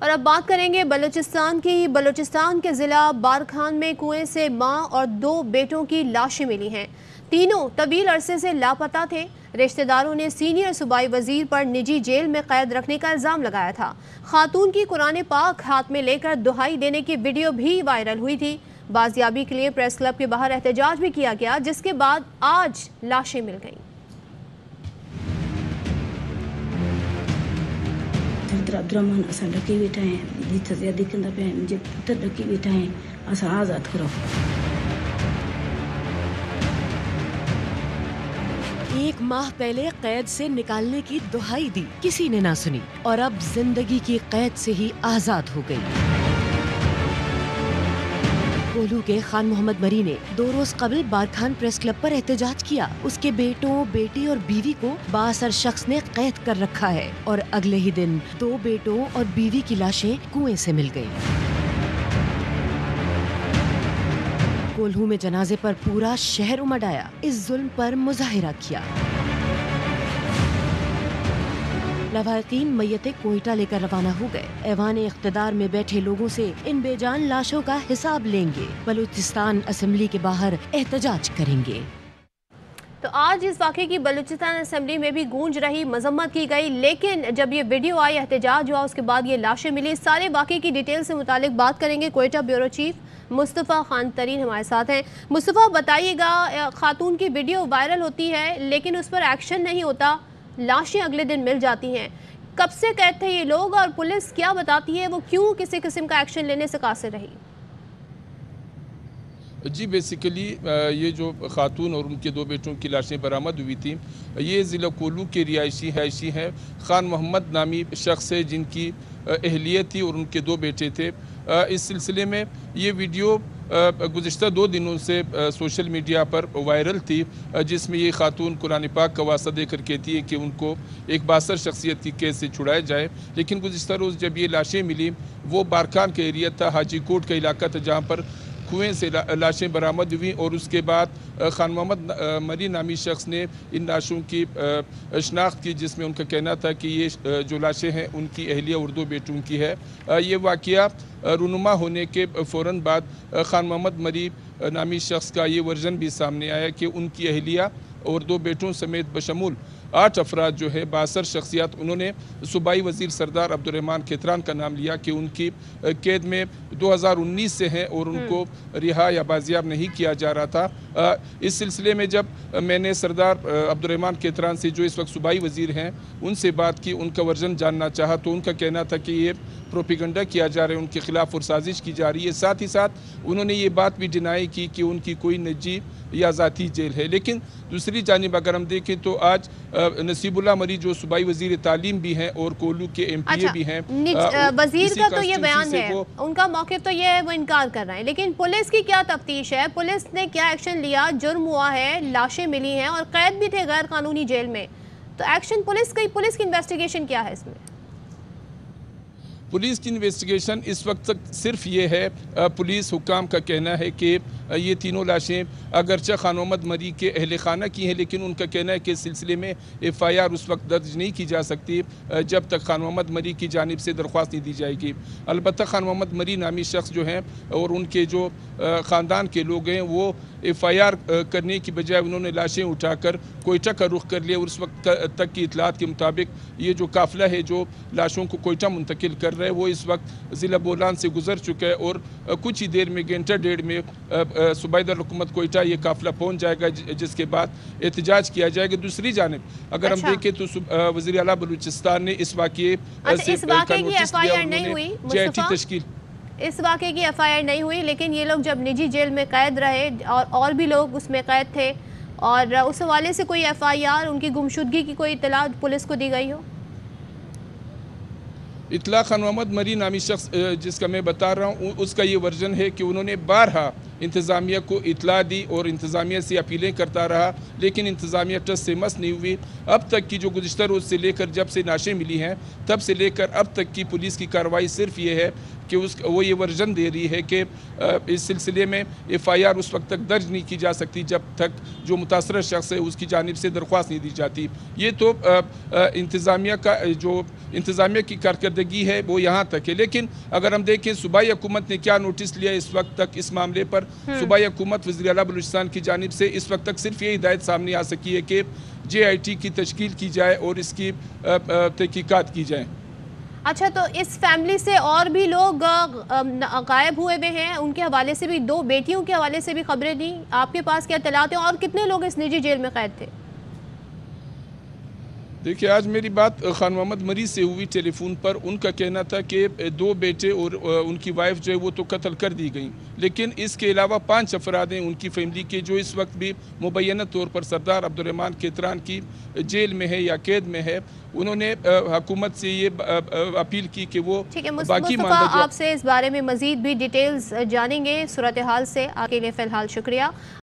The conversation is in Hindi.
और अब बात करेंगे बलूचिस्तान की। बलूचिस्तान के ज़िला बारखान में कुएं से मां और 2 बेटों की लाशें मिली हैं। तीनों तवील अरसे से लापता थे। रिश्तेदारों ने सीनियर सूबाई वजीर पर निजी जेल में कैद रखने का इल्ज़ाम लगाया था। खातून की कुरान पाक हाथ में लेकर दुहाई देने की वीडियो भी वायरल हुई थी। बाजियाबी के लिए प्रेस क्लब के बाहर एहतजाज भी किया गया, जिसके बाद आज लाशें मिल गईं। अब्दुर्रहमान असा डकी बैठा है, जिथे ज्यादा कंदा पे मुझे पुत्र डकी बैठा है, असा आजाद करो। एक माह पहले कैद से निकालने की दुहाई दी, किसी ने ना सुनी और अब जिंदगी की कैद से ही आजाद हो गई। कोल्हू के खान मोहम्मद मरी ने 2 रोज कबल बारखान प्रेस क्लब पर एहतजाज किया। उसके बेटों, बेटी और बीवी को बासर शख्स ने कैद कर रखा है और अगले ही दिन 2 बेटों और बीवी की लाशें कुएं से मिल गईं। कोल्हू में जनाजे पर पूरा शहर उमड़ आया, इस जुल्म पर मुजाहिरा किया। लवाहिकीन मैयतें कोयटा लेकर रवाना हो गए। ऐवान इख्तिदार में बैठे लोगों से इन बेजान लाशों का हिसाब लेंगे। बलूचिस्तान असेंबली के बाहर एहतजाज करेंगे। तो आज इस वाक़े की बलूचिस्तान असेंबली में भी गूंज रही, मजम्मत की गई, लेकिन जब ये वीडियो आई, एहतजाज हुआ, उसके बाद ये लाशें मिली। सारे वाक़े की डिटेल से मुतालिक बात करेंगे। कोयटा ब्यूरो चीफ मुस्तफ़ा खान तरीन हमारे साथ हैं। मुस्तफ़ा, बताइएगा, खातून की वीडियो वायरल होती है लेकिन उस पर एक्शन नहीं होता, लाशें अगले दिन मिल जाती हैं। कब से कैद थे ये लोग और पुलिस क्या बताती है, वो क्यों किसी किस्म का एक्शन लेने से कासिर रही? जी, बेसिकली ये जो खातून और उनके 2 बेटों की लाशें बरामद हुई थी, ये ज़िला कोल्हू के रिहायशी हैं। खान मोहम्मद नामी शख्स है जिनकी अहलियत थी और उनके 2 बेटे थे। इस सिलसिले में ये वीडियो गुज़िश्ता 2 दिनों से सोशल मीडिया पर वायरल थी, जिसमें ये खातून कुरान पाक का वास्ता देकर कहती है कि उनको एक बासर शख्सियत की कैद से छुड़ाया जाए। लेकिन गुज़िश्ता रोज़ जब ये लाशें मिली, वो बारखान का एरिया था, हाजी कोट का इलाका था, जहाँ पर कुएं से लाशें बरामद हुई और उसके बाद खान मोहम्मद मरी नामी शख्स ने इन लाशों की शनाख्त की, जिसमें उनका कहना था कि ये जो लाशें हैं उनकी अहलिया और 2 बेटों की है। ये वाक़या रुनुमा होने के फ़ौरन बाद खान मोहम्मद मरी नामी शख्स का ये वर्जन भी सामने आया कि उनकी अहलिया और 2 बेटों समेत बशमूल 8 अफराद जो है बासर शख्सियात, उन्होंने सूबाई वज़ीर सरदार अब्दुर्रहमान खेतरान का नाम लिया कि उनकी कैद में 2019 से हैं और उनको रिहा या बाजियाब नहीं किया जा रहा था। इस सिलसिले में जब मैंने सरदार अब्दुर्रहमान खेतरान से, जो इस वक्त सूबाई वज़ीर हैं, उनसे बात की, उनका वर्जन जानना चाहा, तो उनका कहना था कि ये प्रोपेगेंडा किया जा रहा है, उनके खिलाफ और साजिश की जा रही है। साथ ही साथ उन्होंने ये बात भी डिनाई की कि उनकी कोई निजी या ज़ाती जेल है। लेकिन दूसरी जानिब अगर हम देखें तो आज नसीबुल्लाह मरी जो सूबाई वज़ीर तालीम भी हैं और कोल्हू के MPA भी हैं, वज़ीर का तो ये बयान है, उनका मौक़िफ़ तो ये है, वो इनकार कर रहे हैं। लेकिन पुलिस की क्या तफ्तीश है, पुलिस ने क्या एक्शन लिया? जुर्म हुआ है, लाशें मिली हैं और कैद भी थे गैर कानूनी जेल में, तो एक्शन पुलिस की इन्वेस्टिगेशन क्या है इसमें? पुलिस की इन्वेस्टिगेशन इस वक्त तक सिर्फ ये है, पुलिस हुकाम का कहना है कि ये तीनों लाशें अगरचे खान मोहम्मद मरी के अहल खाना की हैं, लेकिन उनका कहना है कि इस सिलसिले में FIR उस वक्त दर्ज नहीं की जा सकती जब तक खान मोहम्मद मरी की जानिब से दरख्वास्त नहीं दी जाएगी। अलबत्ता खान मोहम्मद मरी नामी शख्स जो हैं और उनके जो ख़ानदान के लोग हैं, वो FIR करने की बजाय उन्होंने लाशें उठाकर कोयटा का रुख कर लिया। और उस वक्त तक की इतलात के मुताबिक ये जो काफ़िला है जो लाशों को कोयटा मुंतकिल कर रहा है, वो इस वक्त ज़िला बोलान से गुजर चुका है और कुछ ही देर में, घंटा डेढ़ में सूबाई दारुल-हुकूमत कोयटा ये काफ़िला पहुँच जाएगा, जिसके बाद एहतजाज किया जाएगा। दूसरी जानिब अगर हम देखें तो वज़ीर आला बलूचिस्तान ने इस वाक़े से FIR नहीं हुई, तश्कील इस वाक़े की FIR नहीं हुई, लेकिन ये लोग जब निजी जेल में कैद रहे और भी लोग उसमें कैद थे, और उस हवाले से कोई FIR, उनकी गुमशुदगी की कोई इत्तला पुलिस को दी गई हो? इतला खान मोहम्मद मरी नामी शख्स जिसका मैं बता रहा हूँ, उसका ये वर्जन है कि उन्होंने बारहा इंतज़ामिया को इतला दी और इंतज़ामिया से अपीलें करता रहा, लेकिन इंतज़ामिया टस से मस नहीं हुई। अब तक की जो गुज़िश्ता रोज़ से लेकर जब से नाशें मिली हैं तब से लेकर अब तक की पुलिस की कार्रवाई सिर्फ ये है कि वो ये वर्जन दे रही है कि इस सिलसिले में FIR उस वक्त तक दर्ज नहीं की जा सकती जब तक जो मुतासर शख्स है उसकी जानिब से दरख्वास्त नहीं दी जाती। ये तो इंतज़ामिया का जो इंतज़ामिया की कारकर्दगी है वो यहाँ तक है। लेकिन अगर हम देखें सूबाई हुकूमत ने क्या नोटिस लिया इस वक्त तक इस मामले पर, सूबाई हुकूमत वज़ीर आला बलूचिस्तान की जानिब से इस वक्त तक सिर्फ ये हिदायत सामने आ सकी है कि JIT की तश्कील की जाए और इसकी तहकीकात की जाए। अच्छा, तो इस फैमिली से और भी लोग गायब हुए हैं, उनके हवाले से भी, 2 बेटियों के हवाले से भी खबरें दी, आपके पास क्या इत्तलात हैं और कितने लोग इस निजी जेल में कैद थे? देखिए, आज मेरी बात खान मोहम्मद मरी से हुई टेलीफोन पर। उनका कहना था कि 2 बेटे और उनकी वाइफ जो है वो तो कत्ल कर दी गई, लेकिन इसके अलावा 5 अफराद हैं उनकी फैमिली के जो इस वक्त भी मुबैना तौर पर सरदार अब्दुर्रहमान केतरान की जेल में है या कैद में है। उन्होंने हुकूमत से ये अपील की कि वो बाकी आपसे इस बारे में मजीद भी डिटेल्स जानेंगे सूरत हाल से। आपके लिए फ़िलहाल शुक्रिया।